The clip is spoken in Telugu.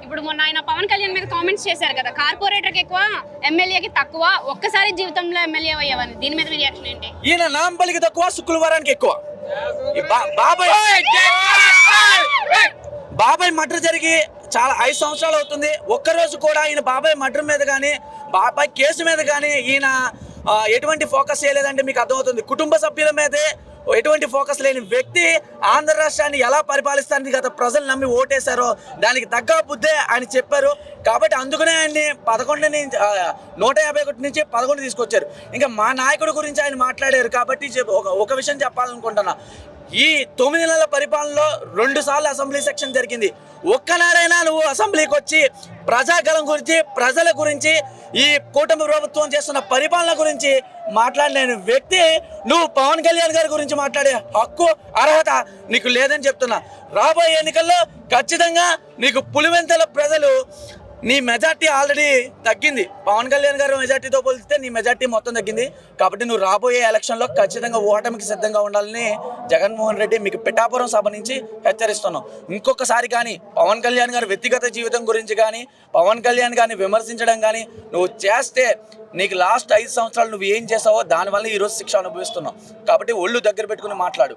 ఇప్పుడు మొన్న ఆయన పవన్ కళ్యాణ్ మీద కామెంట్స్ చేశారు కదా, కార్పొరేటర్కి ఎక్కువ ఎమ్మెల్యేకి తక్కువ, ఒక్కసారి జీవితంలో ఎమ్మెల్యే అయ్యేవని. దీని మీద రియాక్షన్ ఏంటి? ఈయన నాంపల్లికి తక్కువ, శుక్రవారానికి ఎక్కువ. బాబాయ్ మర్డర్ జరిగి చాలా 5 సంవత్సరాలు అవుతుంది. ఒక్కరోజు కూడా ఈయన బాబాయ్ మర్డర్ మీద కానీ బాబాయ్ కేసు మీద కానీ ఈయన ఎటువంటి ఫోకస్ చేయలేదంటే మీకు అర్థమవుతుంది. కుటుంబ సభ్యుల మీదే ఎటువంటి ఫోకస్ లేని వ్యక్తి ఆంధ్ర రాష్ట్రాన్ని ఎలా పరిపాలిస్తారని గత ప్రజలు నమ్మి ఓటేశారో దానికి తగ్గ బుద్ధే ఆయన చెప్పారు. కాబట్టి అందుకనే ఆయన్ని 151 నుంచి 11 తీసుకొచ్చారు. ఇంకా మా నాయకుడి గురించి ఆయన మాట్లాడారు కాబట్టి ఒక విషయం చెప్పాలనుకుంటున్నా. ఈ 9 నెలల పరిపాలనలో 2 సార్లు అసెంబ్లీ సెక్షన్ జరిగింది. ఒక్కనాడైనా నువ్వు అసెంబ్లీకి వచ్చి ప్రజాగలం గురించి, ప్రజల గురించి, ఈ కూటమి ప్రభుత్వం చేస్తున్న పరిపాలన గురించి మాట్లాడిన వ్యక్తి నువ్వు పవన్ కళ్యాణ్ గారి గురించి మాట్లాడే హక్కు, అర్హత నీకు లేదని చెప్తున్నా. రాబోయే ఎన్నికల్లో ఖచ్చితంగా నీకు పులివెందుల ప్రజలు నీ మెజార్టీ ఆల్రెడీ తగ్గింది. పవన్ కళ్యాణ్ గారు మెజార్టీతో పోలిస్తే నీ మెజార్టీ మొత్తం తగ్గింది. కాబట్టి నువ్వు రాబోయే ఎలక్షన్లో ఖచ్చితంగా ఓటమికి సిద్ధంగా ఉండాలని జగన్మోహన్ రెడ్డి మీకు పిఠాపురం సభ నుంచి హెచ్చరిస్తున్నాం. ఇంకొకసారి కానీ పవన్ కళ్యాణ్ గారి వ్యక్తిగత జీవితం గురించి కానీ, పవన్ కళ్యాణ్ గారిని విమర్శించడం కానీ నువ్వు చేస్తే నీకు లాస్ట్ 5 సంవత్సరాలు నువ్వు ఏం చేసావో దానివల్ల ఈరోజు శిక్ష అనుభవిస్తున్నావు. కాబట్టి ఒళ్ళు దగ్గర పెట్టుకుని మాట్లాడు.